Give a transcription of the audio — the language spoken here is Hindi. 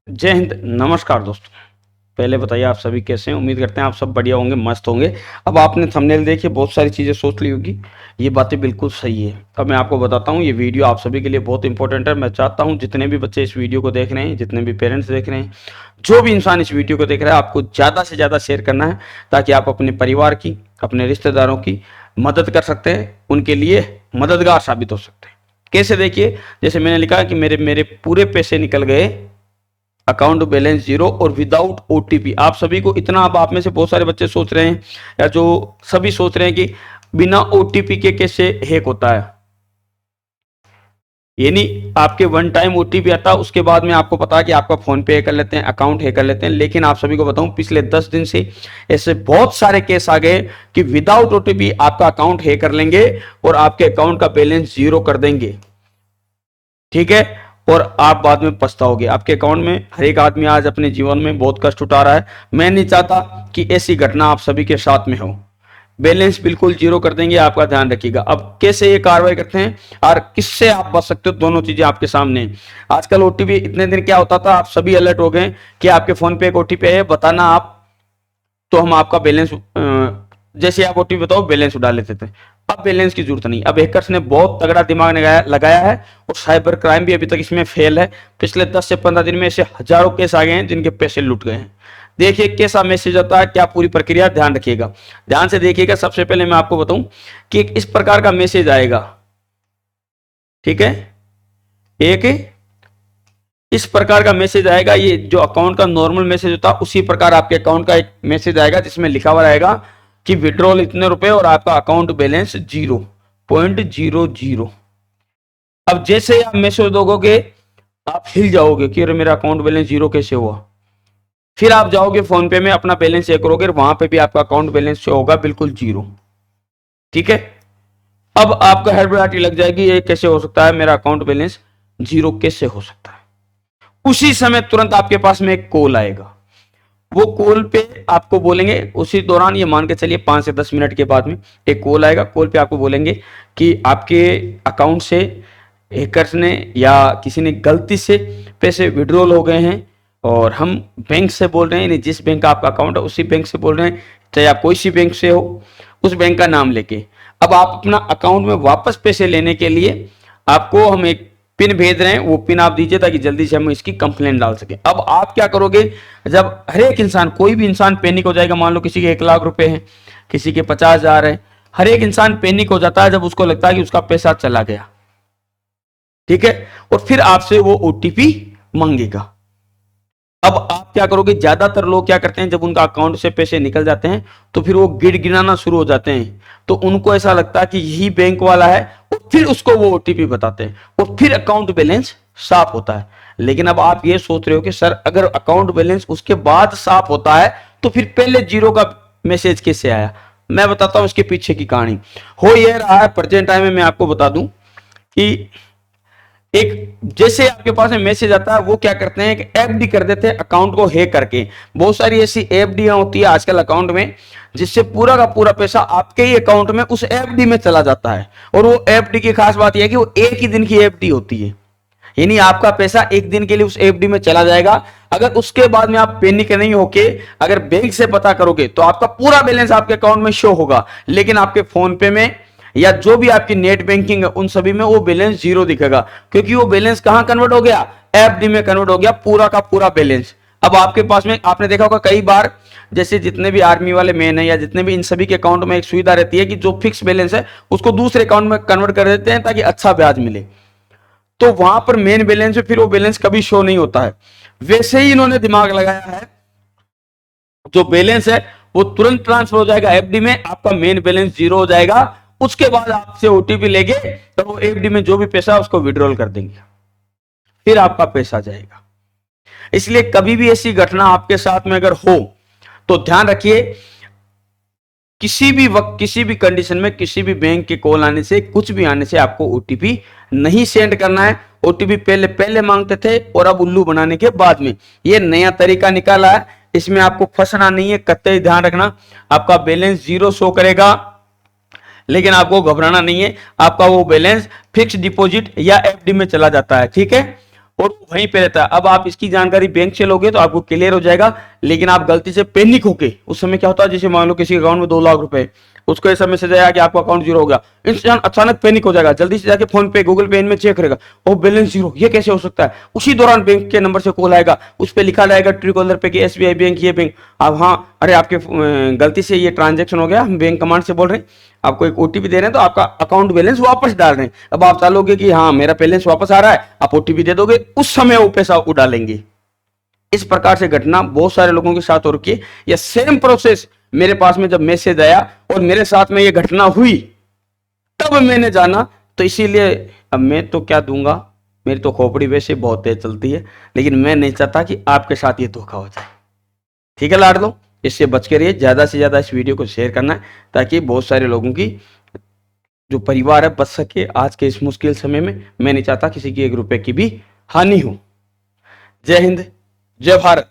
जय हिंद। नमस्कार दोस्तों। पहले बताइए आप सभी कैसे हैं। उम्मीद करते हैं आप सब बढ़िया होंगे, मस्त होंगे। अब आपने थंबनेल देखिए, बहुत सारी चीज़ें सोच ली होगी। ये बातें बिल्कुल सही है। अब मैं आपको बताता हूँ, ये वीडियो आप सभी के लिए बहुत इंपॉर्टेंट है। मैं चाहता हूँ जितने भी बच्चे इस वीडियो को देख रहे हैं, जितने भी पेरेंट्स देख रहे हैं, जो भी इंसान इस वीडियो को देख रहा है, आपको ज़्यादा से ज़्यादा शेयर करना है, ताकि आप अपने परिवार की, अपने रिश्तेदारों की मदद कर सकते हैं, उनके लिए मददगार साबित हो सकते हैं। कैसे, देखिए, जैसे मैंने लिखा कि मेरे मेरे पूरे पैसे निकल गए, अकाउंट बैलेंस जीरो और विदाउट ओटीपी। आप सभी को इतना, अब आप में से बहुत सारे बच्चे सोच रहे हैं, या जो सभी सोच रहे हैं कि बिना ओटीपी के कैसे हैक होता है। यानी आपके वन टाइम ओटीपी आता है, उसके बाद में आपको पता है कि आपका फोन पे कर लेते हैं, अकाउंट हैक कर लेते हैं। लेकिन आप सभी को बताऊं, पिछले 10 दिन से ऐसे बहुत सारे केस आ गए कि विदाउट ओटीपी आपका अकाउंट हैक कर लेंगे और आपके अकाउंट का बैलेंस जीरो कर देंगे। ठीक है, और आप बाद में पछताओगे। आपके अकाउंट में हर एक आदमी आज अपने जीवन में बहुत कष्ट उठा रहा है। मैं नहीं चाहता कि ऐसी घटना आप सभी के साथ में हो। बैलेंस बिल्कुल जीरो कर देंगे, आपका ध्यान रखिएगा। अब कैसे ये कार्रवाई करते हैं और किससे आप बच सकते हो, दोनों चीजें आपके सामने हैं। आजकल ओटीपी, इतने दिन क्या होता था, आप सभी अलर्ट हो गए कि आपके फोन पे एक ओटीपी है, बताना आप, तो हम आपका बैलेंस, जैसे आप ओटीपी बताओ बैलेंस उड़ा लेते थे। अब बैलेंस की जरूरत नहीं। अब हैकर्स ने बहुत तगड़ा दिमाग लगाया है, और साइबर क्राइम भी अभी तक इसमें फेल है। पिछले 10 से 15 दिन में ऐसे हजारों केस आ गए हैं जिनके पैसे लूट गए हैं। देखिए कैसा मैसेज आता है, क्या पूरी प्रक्रिया, ध्यान रखिएगा, ध्यान से देखिएगा। सबसे पहले मैं आपको बताऊं कि इस प्रकार का मैसेज आएगा। ठीक है, एक इस प्रकार का मैसेज आएगा। ये जो अकाउंट का नॉर्मल मैसेज होता है, उसी प्रकार आपके अकाउंट का एक मैसेज आएगा, जिसमें लिखा हुआ रहेगा कि विड्रॉल इतने रुपए और आपका अकाउंट बैलेंस 0.00। अब जैसे आप मैसेज दोगे, आप हिल जाओगे कि अरे मेरा अकाउंट बैलेंस जीरो कैसे हुआ। फिर आप जाओगे फोन पे में, अपना बैलेंस चेक करोगे, वहां पे भी आपका अकाउंट बैलेंस शो होगा बिल्कुल जीरो। ठीक है, अब आपको हड़बड़ाहट लग जाएगी, ये कैसे हो सकता है, मेरा अकाउंट बैलेंस जीरो कैसे हो सकता है। उसी समय तुरंत आपके पास में एक कॉल आएगा। वो कॉल पे आपको बोलेंगे, उसी दौरान, ये मान के चलिए 5 से 10 मिनट के बाद में एक कॉल आएगा। कॉल पे आपको बोलेंगे कि आपके अकाउंट से हैकर्स ने या किसी ने गलती से पैसे विड्रॉल हो गए हैं, और हम बैंक से बोल रहे हैं, यानी जिस बैंक का आपका अकाउंट है उसी बैंक से बोल रहे हैं, चाहे आप कोई सी बैंक से हो, उस बैंक का नाम लेके। अब आप अपना अकाउंट में वापस पैसे लेने के लिए आपको हम एक पिन भेज रहे हैं, वो पिन आप दीजिए, ताकि जल्दी से हम इसकी कंप्लेंट डाल सके। अब आप क्या करोगे, जब हर एक इंसान, कोई भी इंसान पैनिक हो जाएगा। मान लो किसी के 1 लाख रुपए हैं, किसी के 50,000 है, हर एक इंसान पैनिक हो जाता है जब उसको लगता है कि उसका पैसा चला गया। ठीक है, और फिर आपसे वो ओटीपी मांगेगा। अब आप क्या करोगे, ज्यादातर लोग क्या करते हैं, जब उनका अकाउंट से पैसे निकल जाते हैं तो फिर वो गिड़गिड़ाना शुरू हो जाते हैं। तो उनको ऐसा लगता है कि यही बैंक वाला है, और फिर उसको वो ओटीपी बताते हैं, और फिर अकाउंट बैलेंस साफ होता है। लेकिन अब आप ये सोच रहे हो कि सर, अगर अकाउंट बैलेंस उसके बाद साफ होता है तो फिर पहले जीरो का मैसेज कैसे आया। मैं बताता हूं इसके पीछे की कहानी। हो यह रहा है, प्रेजेंट टाइम में मैं आपको बता दूं कि एक, जैसे आपके पास में मैसेज आता है, वो क्या करते हैं, एक एफडी कर देते हैं अकाउंट को हैक करके। बहुत सारी ऐसी एफडी होती है आजकल अकाउंट में, जिससे पूरा का पूरा पैसा आपके ही अकाउंट में उस एफडी में चला जाता है। और वो एफडी की खास बात यह है कि वो एक ही दिन की एफडी होती है, यानी आपका पैसा एक दिन के लिए उस एफडी में चला जाएगा। अगर उसके बाद में आप पैनिक नहीं होके अगर बैंक से पता करोगे, तो आपका पूरा बैलेंस आपके अकाउंट में शो होगा, लेकिन आपके फोन पे में या जो भी आपकी नेट बैंकिंग है उन सभी में वो बैलेंस जीरो दिखेगा। क्योंकि वो बैलेंस कहां कन्वर्ट हो गया, एफडी में कन्वर्ट हो गया, पूरा का पूरा बैलेंस। अब आपके पास में, आपने देखा होगा कई बार, जैसे जितने भी आर्मी वाले मैन है या जितने भी, इन सभी के अकाउंट में एक सुविधा रहती है कि जो फिक्स बैलेंस है उसको दूसरे अकाउंट में कन्वर्ट कर देते हैं ताकि अच्छा ब्याज मिले। तो वहां पर मेन बैलेंस में फिर वो बैलेंस कभी शो नहीं होता है। वैसे ही इन्होंने दिमाग लगाया है, जो बैलेंस है वो तुरंत ट्रांसफर हो जाएगा एफडी में, आपका मेन बैलेंस जीरो हो जाएगा। उसके बाद आपसे ओटीपी लेंगे, तो वो एफडी में जो भी पैसा है उसको विड्रॉल कर देंगे, फिर आपका पैसा जाएगा। इसलिए कभी भी ऐसी घटना आपके साथ में अगर हो, तो ध्यान रखिए, किसी भी वक्त, किसी भी कंडीशन में, किसी भी बैंक के कॉल आने से, कुछ भी आने से आपको ओटीपी नहीं सेंड करना है। ओटीपी पहले पहले मांगते थे, और अब उल्लू बनाने के बाद में ये नया तरीका निकाला है। इसमें आपको फंसना नहीं है, कतई ध्यान रखना। आपका बैलेंस जीरो शो करेगा, लेकिन आपको घबराना नहीं है, आपका वो बैलेंस फिक्स डिपॉजिट या एफडी में चला जाता है। ठीक है, और वहीं पे रहता है। अब आप इसकी जानकारी बैंक से लोगे तो आपको क्लियर हो जाएगा, लेकिन आप गलती से पैनिक होके, उस समय क्या होता है, जैसे मान लो किसी अकाउंट में 2 लाख रुपए, उसको ऐसा मैसेज आया कि आपका अकाउंट जीरो हो गया, इंसान अचानक पैनिक हो जाएगा, जल्दी से जाके फोन पे, गूगल पे इनमें चेक करेगा, ओ बैलेंस जीरो, ये कैसे हो सकता है। उसी दौरान बैंक के नंबर से कॉल आएगा, उस पर लिखा रहेगा ट्रू कॉलर पे कि एसबीआई बैंक, ये बैंक। अब हाँ, अरे आपके गलती से ये ट्रांजेक्शन हो गया, हम बैंक कमांड से बोल रहे हैं, आपको एक ओटीपी दे रहे हैं, तो आपका अकाउंट बैलेंस वापस डाल रहे हैं। अब आप चालोगे कि हाँ मेरा बैलेंस वापस आ रहा है, आप ओटीपी दे दोगे, उस समय वो पैसा उड़ा लेंगे। इस प्रकार से घटना बहुत सारे लोगों के साथ हो रखी है। यह सेम प्रोसेस मेरे पास में जब मैसेज आया और मेरे साथ में यह घटना हुई, तब मैंने जाना। तो इसीलिए अब मैं तो क्या दूंगा, मेरी तो खोपड़ी वैसे बहुत तेज चलती है, लेकिन मैं नहीं चाहता कि आपके साथ ये धोखा हो जाए। ठीक है लाडलो, इससे बच के रहिए, ज्यादा से ज्यादा इस वीडियो को शेयर करना है, ताकि बहुत सारे लोगों की जो परिवार है बच सके आज के इस मुश्किल समय में। मैं नहीं चाहता किसी की 1 रुपए की भी हानि हो। जय हिंद, जय भारत।